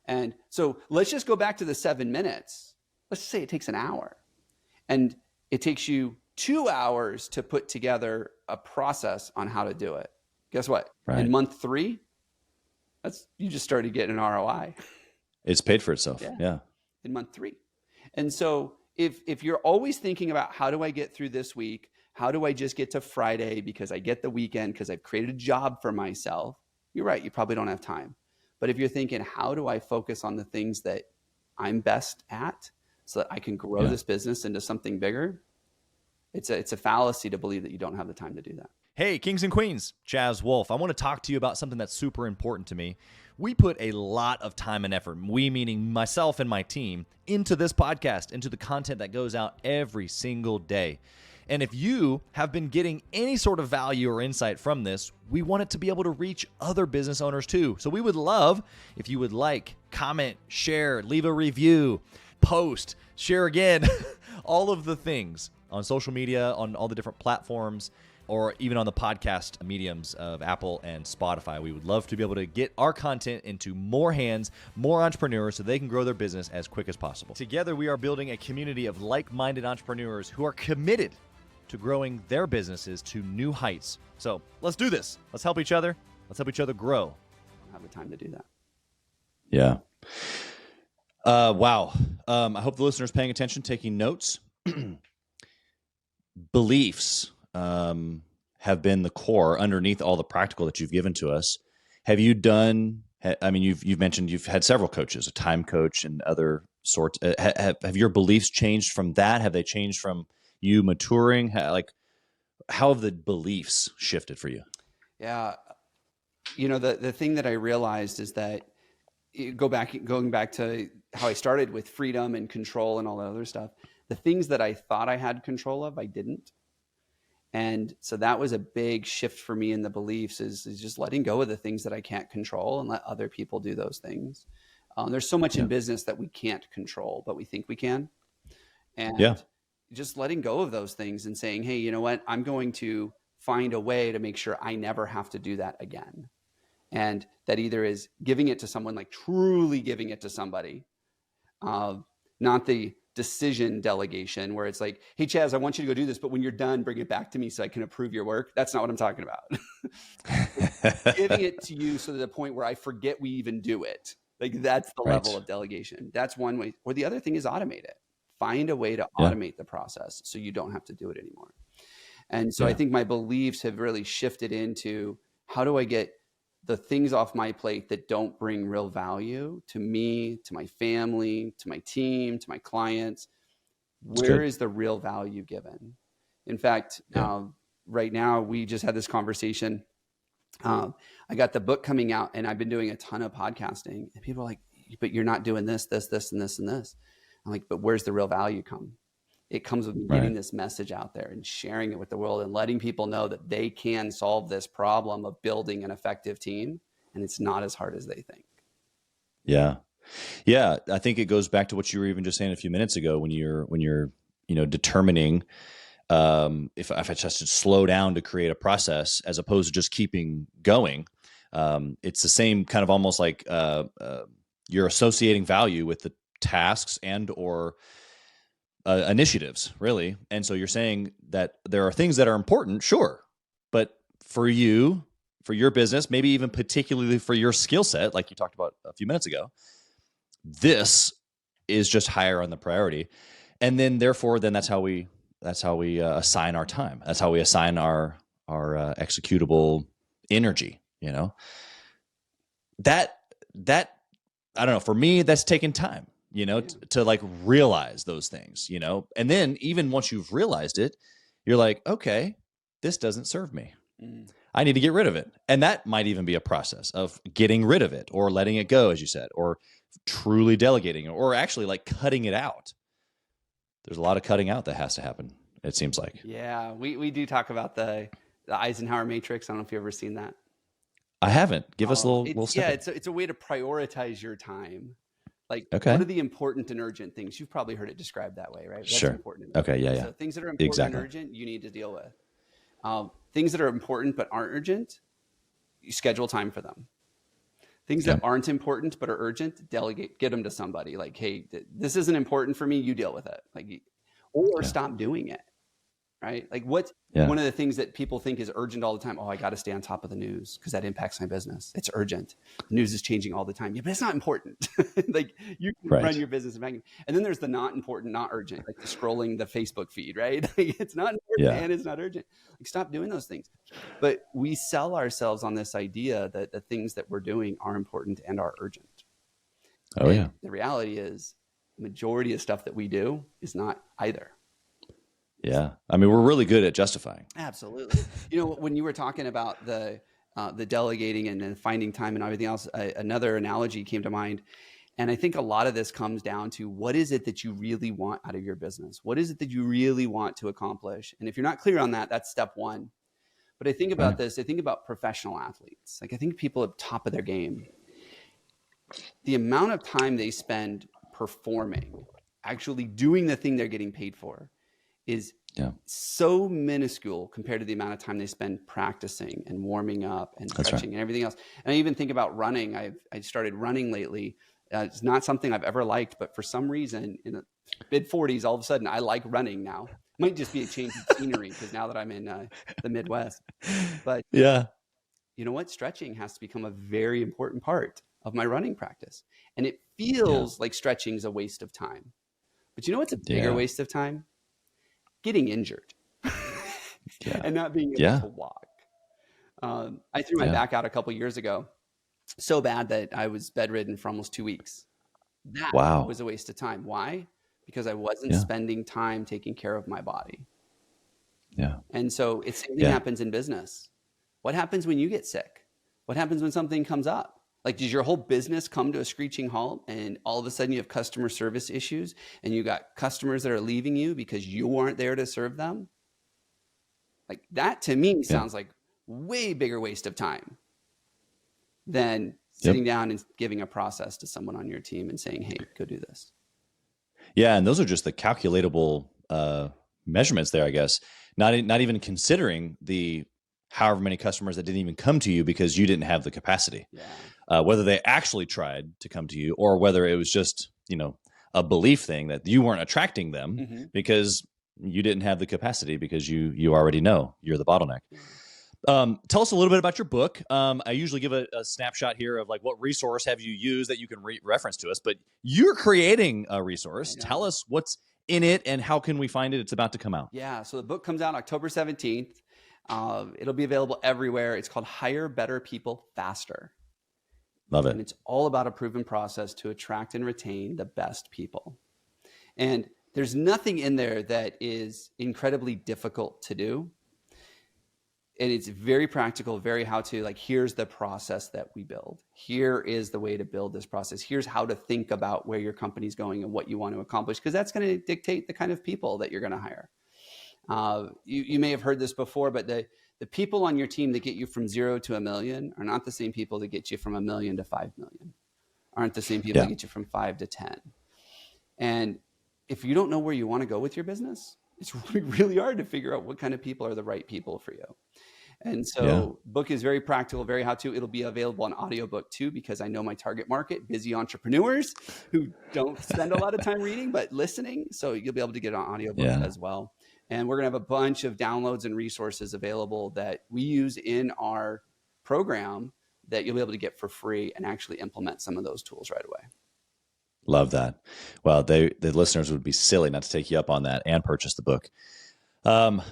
And so let's just go back to the 7 minutes. Let's say it takes an hour and it takes you 2 hours to put together a process on how to do it. Guess what?
Right.
In month 3, you just started getting an ROI.
It's paid for itself. Yeah.
In month 3. And so if you're always thinking about how do I get through this week? How do I just get to Friday because I get the weekend because I've created a job for myself? You're right. You probably don't have time. But if you're thinking, how do I focus on the things that I'm best at so that I can grow this business into something bigger? It's a fallacy to believe that you don't have the time to do that.
Hey, kings and queens, Chaz Wolfe. I want to talk to you about something that's super important to me. We put a lot of time and effort, we meaning myself and my team, into this podcast, into the content that goes out every single day. And if you have been getting any sort of value or insight from this, we want it to be able to reach other business owners too. So we would love if you would like, comment, share, leave a review, post, share again, all of the things on social media, on all the different platforms, or even on the podcast mediums of Apple and Spotify. We would love to be able to get our content into more hands, more entrepreneurs, so they can grow their business as quick as possible. Together, we are building a community of like-minded entrepreneurs who are committed to growing their businesses to new heights. So let's do this. Let's help each other. Let's help each other grow.
I don't have the time to do that.
Yeah. Wow. I hope the listeners paying attention, taking notes. Beliefs have been the core underneath all the practical that you've given to us. Have you done, I mean, you've mentioned you've had several coaches, a time coach and other sorts. Have your beliefs changed from that? Have they changed from you maturing? How have the beliefs shifted for you?
Yeah. You know, the thing that I realized is that going back to how I started with freedom and control and all that other stuff, the things that I thought I had control of, I didn't. And so that was a big shift for me in the beliefs is just letting go of the things that I can't control and let other people do those things. There's so much in business that we can't control, but we think we can. And just letting go of those things and saying, hey, you know what? I'm going to find a way to make sure I never have to do that again. And that either is giving it to someone, like truly giving it to somebody, not the decision delegation where it's like, hey, Chaz, I want you to go do this, but when you're done, bring it back to me so I can approve your work. That's not what I'm talking about. Giving it to you so to the point where I forget we even do it. Like that's the level of delegation. That's one way. Or the other thing is automate it. Find a way to automate the process so you don't have to do it anymore. And so I think my beliefs have really shifted into how do I get the things off my plate that don't bring real value to me, to my family, to my team, to my clients. Where is the real value given? In fact, right now we just had this conversation. I got the book coming out and I've been doing a ton of podcasting and people are like, but you're not doing this, this, this, and this, and this. I'm like, but where's the real value come? It comes with me getting this message out there and sharing it with the world and letting people know that they can solve this problem of building an effective team. And it's not as hard as they think.
Yeah. Yeah. I think it goes back to what you were even just saying a few minutes ago when you're, determining, if I just to slow down to create a process as opposed to just keeping going. It's the same kind of almost like, you're associating value with the tasks and or initiatives, really. And so you're saying that there are things that are important, sure, but for you, for your business, maybe even particularly for your skill set, like you talked about a few minutes ago, this is just higher on the priority. And then therefore, that's how we assign our time. That's how we assign our executable energy, that I don't know, for me, that's taken time. To like realize those things, and then even once you've realized it, you're like, okay, this doesn't serve me. I need to get rid of it. And that might even be a process of getting rid of it or letting it go, as you said, or truly delegating or actually like cutting it out. there's a lot of cutting out that has to happen, it seems like.
Yeah, we do talk about the Eisenhower Matrix. I don't know if you've ever seen that.
I haven't. Give us a little
yeah,
snippet.
it's a way to prioritize your time. Like,
Okay.
what are the important and urgent things? You've probably heard it described that way, right? That's
Sure.
important.
Okay. Yeah.
So things that are important
Exactly.
and urgent, you need to deal with. Things that are important but aren't urgent, you schedule time for them. Things that aren't important but are urgent, delegate, get them to somebody. Like, hey, this isn't important for me. You deal with it. Like, or stop doing it. Right? Like, what's one of the things that people think is urgent all the time? Oh, I got to stay on top of the news because that impacts my business. It's urgent. The news is changing all the time. Yeah, but it's not important. Like, you can run your business. And then there's the not important, not urgent, like the scrolling the Facebook feed, right? Like, it's not important and it's not urgent. Like, stop doing those things. But we sell ourselves on this idea that the things that we're doing are important and are urgent.
Oh,
and the reality is, the majority of stuff that we do is not either.
Yeah. I mean, we're really good at justifying.
Absolutely. You know, when you were talking about the delegating and then finding time and everything else, another analogy came to mind. And I think a lot of this comes down to, what is it that you really want out of your business? What is it that you really want to accomplish? And if you're not clear on that, that's step one. But I think about this, I think about professional athletes. Like, I think people at the top of their game, the amount of time they spend performing, actually doing the thing they're getting paid for, is so minuscule compared to the amount of time they spend practicing and warming up and stretching and everything else. And I even think about running. I started running lately. It's not something I've ever liked, but for some reason in the mid 40s, all of a sudden I like running now. Might just be a change of scenery because now that I'm in the Midwest. But you know what? Stretching has to become a very important part of my running practice. And it feels like stretching is a waste of time. But you know what's a bigger waste of time? Getting injured and not being able to walk. I threw my back out a couple years ago, so bad that I was bedridden for almost 2 weeks. That was a waste of time. Why? Because I wasn't spending time taking care of my body.
Yeah.
And so it's same thing happens in business. What happens when you get sick? What happens when something comes up? Like, does your whole business come to a screeching halt and all of a sudden you have customer service issues and you got customers that are leaving you because you aren't there to serve them? Like, that to me sounds like way bigger waste of time than sitting down and giving a process to someone on your team and saying, hey, go do this.
Yeah. And those are just the calculatable measurements there, I guess. Not even considering the however many customers that didn't even come to you because you didn't have the capacity. Whether they actually tried to come to you or whether it was just, a belief thing that you weren't attracting them because you didn't have the capacity because you already know you're the bottleneck. Tell us a little bit about your book. I usually give a snapshot here of like, what resource have you used that you can reference to us, but you're creating a resource. Tell us what's in it and how can we find it? It's about to come out.
Yeah. So the book comes out October 17th. It'll be available everywhere. It's called Hire Better People Faster.
Love it.
And it's all about a proven process to attract and retain the best people. And there's nothing in there that is incredibly difficult to do. And it's very practical, very how to, like, here's the process that we build. Here is the way to build this process. Here's how to think about where your company's going and what you want to accomplish, because that's going to dictate the kind of people that you're going to hire. You may have heard this before, but the people on your team that get you from 0 to 1 million are not the same people that get you from 1 million to 5 million, aren't the same people that get you from 5 to 10. And if you don't know where you want to go with your business, it's really, really hard to figure out what kind of people are the right people for you. And so book is very practical, very how-to. It'll be available on audiobook too, because I know my target market, busy entrepreneurs who don't spend a lot of time reading, but listening. So you'll be able to get it on audiobook as well. And we're going to have a bunch of downloads and resources available that we use in our program that you'll be able to get for free and actually implement some of those tools right away.
Love that. Well, the listeners would be silly not to take you up on that and purchase the book. And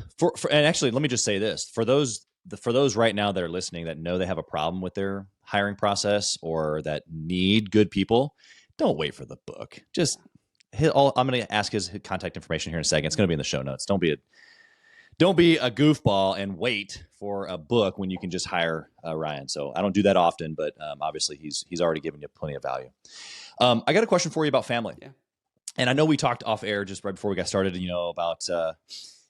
actually, let me just say this. For those right now that are listening that know they have a problem with their hiring process or that need good people, don't wait for the book. Just I'm going to ask his contact information here in a second. It's going to be in the show notes. Don't be a goofball and wait for a book when you can just hire Ryan. So I don't do that often, but obviously he's already given you plenty of value. I got a question for you about family. And I know we talked off air just right before we got started, about,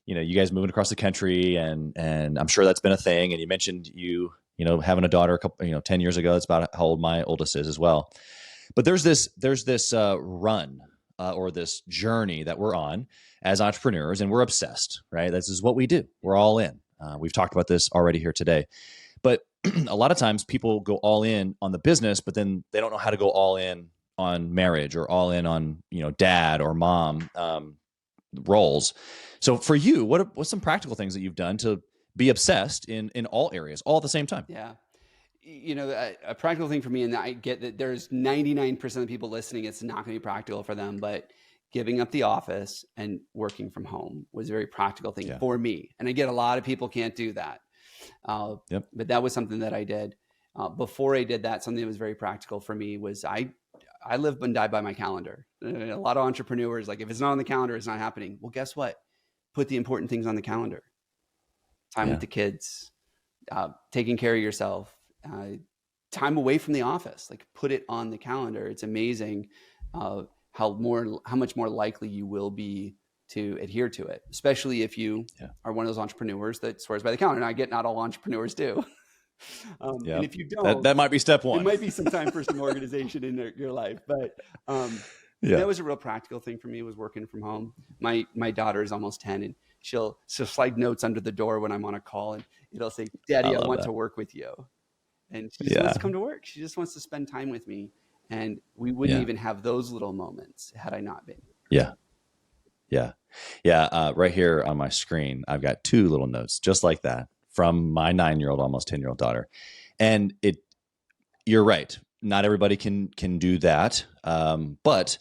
you guys moving across the country, and I'm sure that's been a thing. And you mentioned having a daughter 10 years ago. That's about how old my oldest is as well. But there's this run or this journey that we're on as entrepreneurs, and we're obsessed, right? This is what we do. We're all in. We've talked about this already here today. But a lot of times people go all in on the business, but then they don't know how to go all in on marriage or all in on, dad or mom roles. So for you, what's some practical things that you've done to be obsessed in all areas, all at the same time?
Yeah. A practical thing for me, and I get that there's 99% of the people listening, it's not going to be practical for them, but giving up the office and working from home was a very practical thing for me. And I get a lot of people can't do that. But that was something that I did. Before I did that, something that was very practical for me was I live and die by my calendar. A lot of entrepreneurs, like, if it's not on the calendar, it's not happening. Well, guess what? Put the important things on the calendar. Time with the kids, taking care of yourself, time away from the office, like, put it on the calendar. It's amazing how much more likely you will be to adhere to it, especially if you are one of those entrepreneurs that swears by the calendar. And I get not all entrepreneurs do. And if you don't,
that might be step one.
It might be some time for some organization in your life, but that was a real practical thing for me, was working from home. My daughter is almost 10, and she'll slide notes under the door when I'm on a call, and it'll say, "Daddy, I want to work with you." And she just wants to come to work. She just wants to spend time with me. And we wouldn't even have those little moments had I not been.
Right here on my screen, I've got 2 little notes just like that from my 9-year-old, almost 10-year-old daughter. And you're right. Not everybody can do that. But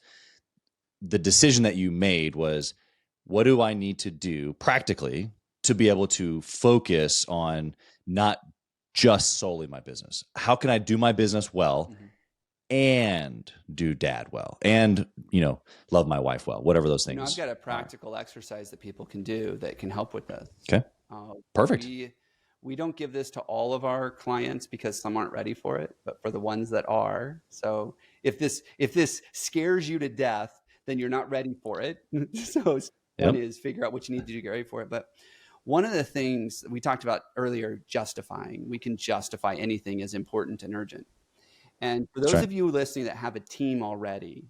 the decision that you made was, what do I need to do practically to be able to focus on not just solely my business? How can I do my business well and do dad well and, love my wife well, whatever those things.
I've got a practical exercise that people can do that can help with this.
Okay. Perfect.
We don't give this to all of our clients because some aren't ready for it, but for the ones that are. So if this scares you to death, then you're not ready for it. So one is figure out what you need to do to get ready for it. But one of the things we talked about earlier, justifying, we can justify anything as important and urgent. And for those of you listening that have a team already,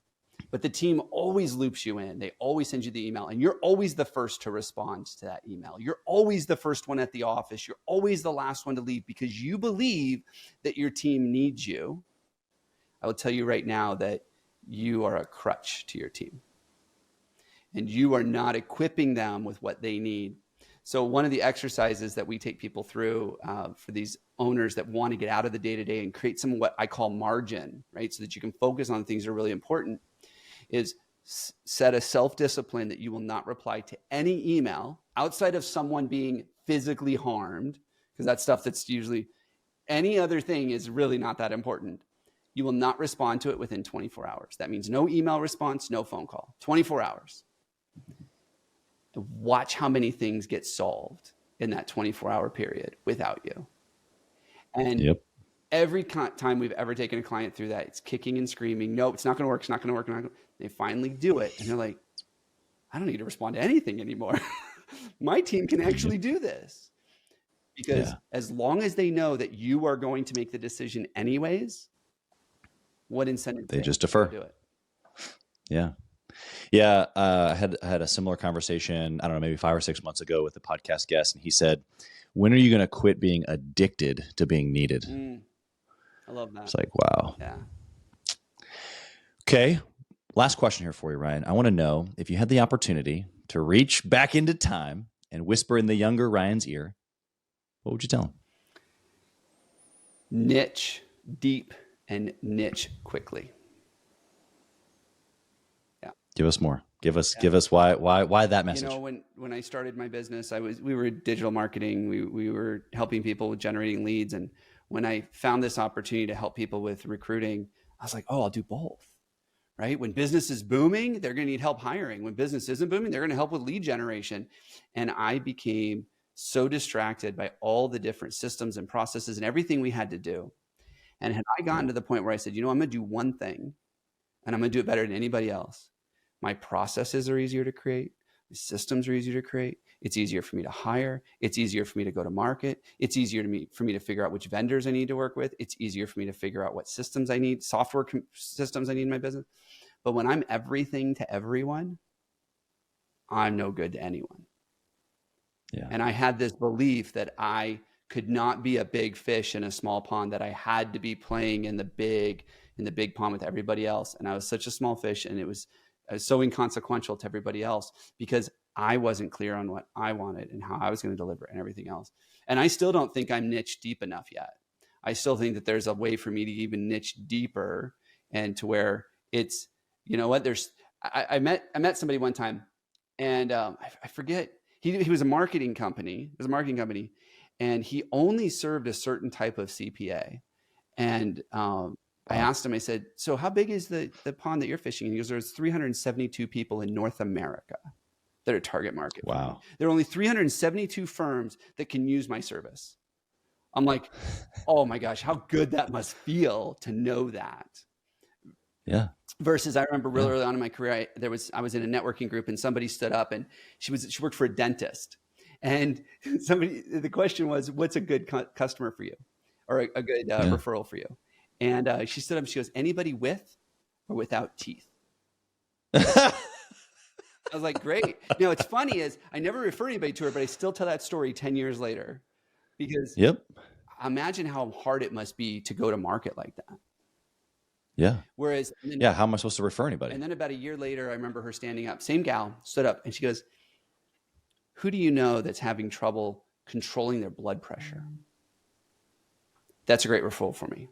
but the team always loops you in, they always send you the email, and you're always the first to respond to that email. You're always the first one at the office. You're always the last one to leave because you believe that your team needs you. I will tell you right now that you are a crutch to your team, and you are not equipping them with what they need. So one of the exercises that we take people through for these owners that want to get out of the day-to-day and create some what I call margin, right? So that you can focus on things that are really important, is set a self-discipline that you will not reply to any email outside of someone being physically harmed, because that's stuff that's usually, any other thing is really not that important. You will not respond to it within 24 hours. That means no email response, no phone call, 24 hours. Watch how many things get solved in that 24-hour period without you. And every time we've ever taken a client through that, it's kicking and screaming, no, it's not going to work, it's not going to work. They finally do it, and they're like, I don't need to respond to anything anymore. My team can actually do this. Because as long as they know that you are going to make the decision anyways, what incentive?
They just defer.
Do it.
I had a similar conversation, I don't know, maybe 5 or 6 months ago with a podcast guest, and he said, when are you going to quit being addicted to being needed?
I love that.
It's like, wow.
Yeah.
Okay. Last question here for you, Ryan. I want to know, if you had the opportunity to reach back into time and whisper in the younger Ryan's ear, what would you tell him?
Niche deep and niche quickly.
Give us more. Give us why that message.
When I started my business, we were digital marketing. We were helping people with generating leads. And when I found this opportunity to help people with recruiting, I was like, oh, I'll do both. Right? When business is booming, they're going to need help hiring. When business isn't booming, they're going to help with lead generation. And I became so distracted by all the different systems and processes and everything we had to do. And had I gotten to the point where I said, I'm going to do one thing and I'm going to do it better than anybody else, My processes are easier to create. The systems are easier to create. It's easier for me to hire. It's easier for me to go to market. It's easier for me to figure out which vendors I need to work with. It's easier for me to figure out what systems I need, software systems I need in my business. But when I'm everything to everyone, I'm no good to anyone.
Yeah.
And I had this belief that I could not be a big fish in a small pond, that I had to be playing in the big pond with everybody else. And I was such a small fish, and I was so inconsequential to everybody else because I wasn't clear on what I wanted and how I was going to deliver and everything else. And I still don't think I'm niche deep enough yet. I still think that there's a way for me to even niche deeper, and to where it's, you know what, I met somebody one time, and I forget, he was a marketing company. It was a marketing company, and he only served a certain type of CPA. And I asked him, I said, so how big is the pond that you're fishing? And he goes, there's 372 people in North America that are target market.
Wow.
There are only 372 firms that can use my service. I'm like, oh my gosh, how good that must feel to know that.
Yeah.
Versus, I remember really early on in my career, I was in a networking group, and somebody stood up, and she worked for a dentist. And the question was, what's a good customer for you, or a good referral for you? And she stood up and she goes, anybody with or without teeth. I was like, great. You know, it's funny is I never refer anybody to her, but I still tell that story 10 years later, because imagine how hard it must be to go to market like that.
Yeah.
Whereas,
how am I supposed to refer anybody?
And then about a year later, I remember her standing up, same gal, stood up, and she goes, who do you know that's having trouble controlling their blood pressure? That's a great referral for me.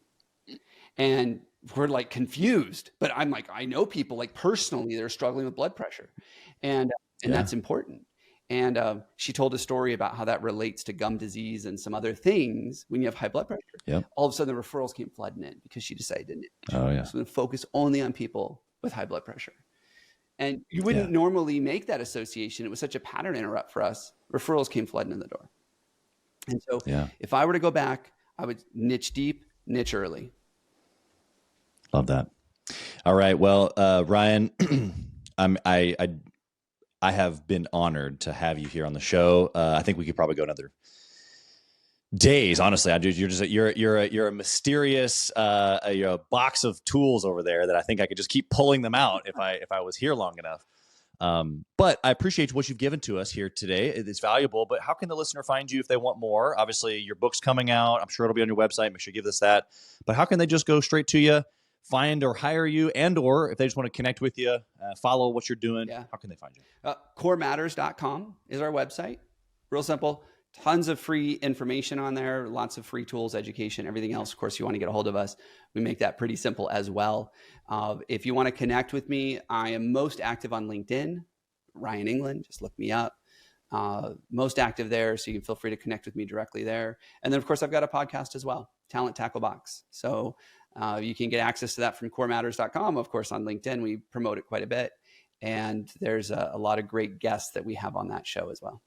And we're like confused, but I'm like, I know people like personally that are struggling with blood pressure, and that's important. And she told a story about how that relates to gum disease and some other things when you have high blood pressure.
Yep.
All of a sudden the referrals came flooding in because she decided to focus only on people with high blood pressure. And you wouldn't normally make that association. It was such a pattern interrupt for us. Referrals came flooding in the door. And so if I were to go back, I would niche deep, niche early.
Love that. All right. Well, Ryan, I have been honored to have you here on the show. I think we could probably go another days. Honestly, you're a mysterious you're a box of tools over there that I think I could just keep pulling them out if I was here long enough. But I appreciate what you've given to us here today. It's valuable. But how can the listener find you if they want more? Obviously, your book's coming out. I'm sure it'll be on your website. Make sure you give us that. But how can they just go straight to you, find or hire you, and or if they just want to connect with you, follow what you're doing, how can they find you?
Corematters.com is our website. Real simple. Tons of free information on there, lots of free tools, education, everything else. Of course, you want to get a hold of us, we make that pretty simple as well. If you want to connect with me, I am most active on LinkedIn, Ryan Englin, just look me up. Most active there, so you can feel free to connect with me directly there. And then, of course, I've got a podcast as well, Talent Tackle Box. So you can get access to that from corematters.com. Of course, on LinkedIn, we promote it quite a bit. And there's a lot of great guests that we have on that show as well.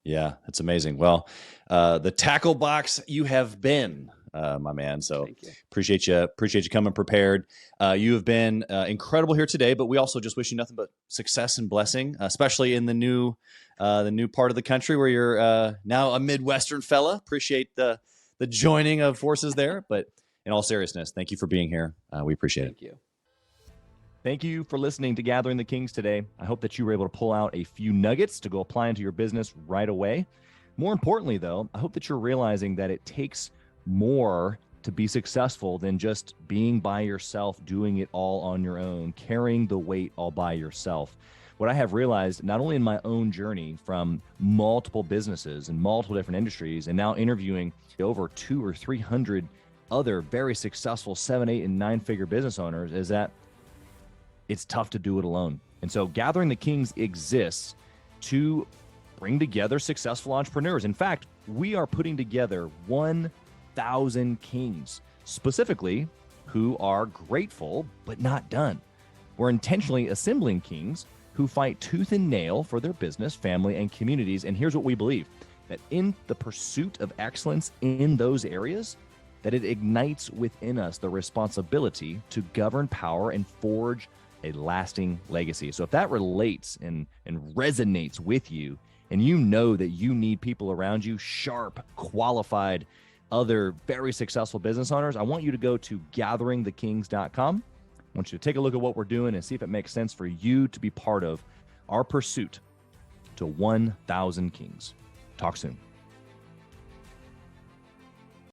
Yeah, that's amazing. Well, the tackle box you have been, my man. So appreciate you coming prepared. You have been incredible here today, but we also just wish you nothing but success and blessing, especially in the new part of the country where you're now a Midwestern fella. Appreciate the joining of forces there, but in all seriousness, thank you for being here. We appreciate it.
Thank you.
Thank you for listening to Gathering the Kings today. I hope that you were able to pull out a few nuggets to go apply into your business right away. More importantly, though, I hope that you're realizing that it takes more to be successful than just being by yourself, doing it all on your own, carrying the weight all by yourself. What I have realized, not only in my own journey from multiple businesses and multiple different industries, and now interviewing over 200 or 300 other very successful 7, 8, and 9-figure business owners, is that it's tough to do it alone. And so Gathering the Kings exists to bring together successful entrepreneurs. In fact, we are putting together 1,000 kings, specifically who are grateful but not done. We're intentionally assembling kings who fight tooth and nail for their business, family, and communities. And here's what we believe, that in the pursuit of excellence in those areas, that it ignites within us the responsibility to govern power and forge a lasting legacy. So if that relates and resonates with you, and you know that you need people around you, sharp, qualified, other very successful business owners, I want you to go to gatheringthekings.com. I want you to take a look at what we're doing and see if it makes sense for you to be part of our pursuit to 1,000 kings. Talk soon.